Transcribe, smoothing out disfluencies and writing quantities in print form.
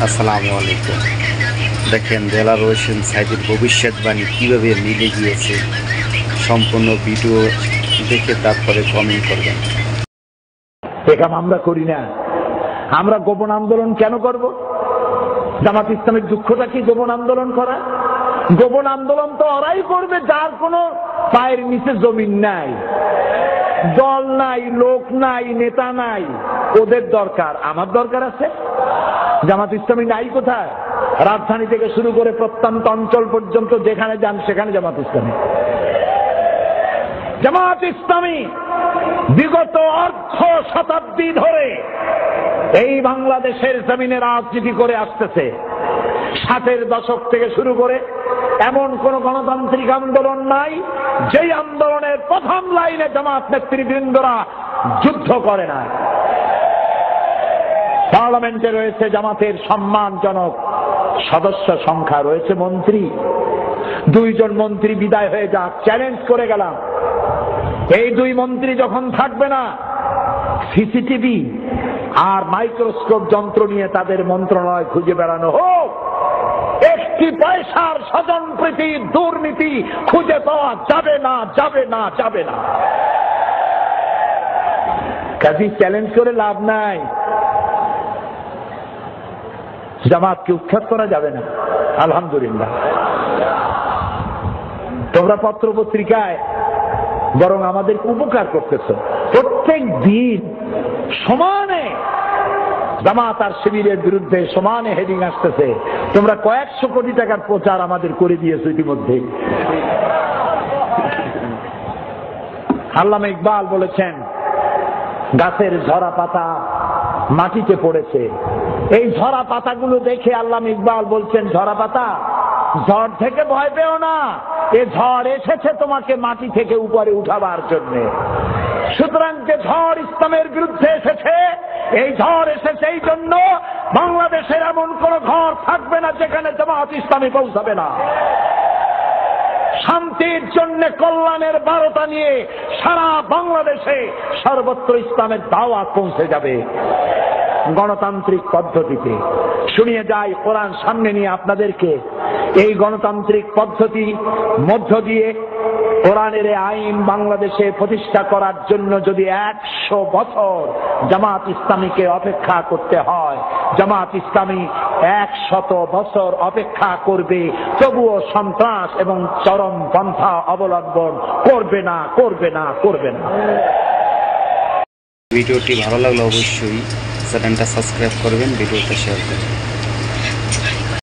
আসসালামু আলাইকুম। দেখেন দেলাওয়ার হোসেন সাঈদীর ভবিষ্যৎবাণী কীভাবে মিলে গিয়েছে। সম্পূর্ণ ভিডিও দেখে তারপরে কমেন্ট করবেন। এ কাম আমরা করি না। আমরা গোপন আন্দোলন কেন করব? জামাত ইসলামের দুঃখটা কি গোপন আন্দোলন করা? গোপন আন্দোলন তো ওরাই করবে যার কোনো পায়ের নিচে জমিন নাই, দল নাই, লোক নাই, নেতা নাই। ওদের দরকার, আমার দরকার আছে? জামাত ইসলামী নাই কোথায়? রাজধানী থেকে শুরু করে প্রত্যন্ত অঞ্চল পর্যন্ত যেখানে যান সেখানে জামাত ইসলামী। জামাত ইসলামী বিগত অর্ধ শতাব্দী ধরে এই বাংলাদেশের জমিনে রাজনীতি করে আসতেছে। 60-এর দশক থেকে শুরু করে এমন কোন গণতান্ত্রিক আন্দোলন নাই যেই আন্দোলনের প্রথম লাইনে জামাত নেতৃবৃন্দরা যুদ্ধ করে না। পার্লামেন্টে রয়েছে জামাতের সম্মানজনক সদস্য সংখ্যা, রয়েছে মন্ত্রী। 2 জন মন্ত্রী বিদায় হয়ে যাক, চ্যালেঞ্জ করে গেলাম, এই 2 মন্ত্রী যখন থাকবে না, সিসিটিভি আর মাইক্রোস্কোপ যন্ত্র নিয়ে তাদের মন্ত্রণালয় খুঁজে বেড়ানো হোক। একটি পয়সার স্বজনপ্রীতি, দুর্নীতি খুঁজে পাওয়া যাবে না, যাবে না, যাবে না। কাজী চ্যালেঞ্জ করে লাভ নাই। জামাতকে উৎখাত করা যাবে না। আলহামদুলিল্লাহ, তোমরা পত্র পত্রিকায় বরং আমাদের উপকার করতেছ। প্রত্যেক দিন সমানে জামাত আর শিবিরের বিরুদ্ধে সমানে হেডিং আসতেছে। তোমরা কয়েকশো কোটি টাকার প্রচার আমাদের করে দিয়েছো ইতিমধ্যে। আল্লামা ইকবাল বলেছেন, গাছের ঝরা পাতা মাটিতে পড়েছে। এই ঝরা পাতাগুলো দেখে আল্লামা ইকবাল বলছেন, ঝরা পাতা, ঝড় থেকে ভয় পেও না, এ ঝড় এসেছে তোমাকে মাটি থেকে উপরে উঠাবার জন্য। সুতরাং যে ঝড় ইসলামের বিরুদ্ধে এসেছে, এই ঝড় এসেছে এই জন্য বাংলাদেশের এমন কোন ঘর থাকবে না যেখানে জামাত ইসলামী পৌঁছাবে না। শান্তির জন্য কল্যাণের বার্তা নিয়ে সারা বাংলাদেশে সর্বত্র ইসলামের দাওয়াত পৌঁছে যাবে গণতান্ত্রিক পদ্ধতিতে। শুনিয়ে যাই কোরআন সামনে নিয়ে আপনাদেরকে, এই গণতান্ত্রিক পদ্ধতি মধ্য দিয়ে কোরআনের আইন বাংলাদেশে প্রতিষ্ঠা করার জন্য যদি 100 বছর জামাত ইসলামীকে অপেক্ষা করতে হয়, জামাত ইসলামী 100 বছর অপেক্ষা করবে, তবুও সন্ত্রাস এবং চরম পন্থা অবলম্বন করবে না, করবে না, করবে না। ভিডিওটি ভালো লাগলে অবশ্যই চ্যানেলটা সাবস্ক্রাইব করবেন, ভিডিওটা শেয়ার করবেন।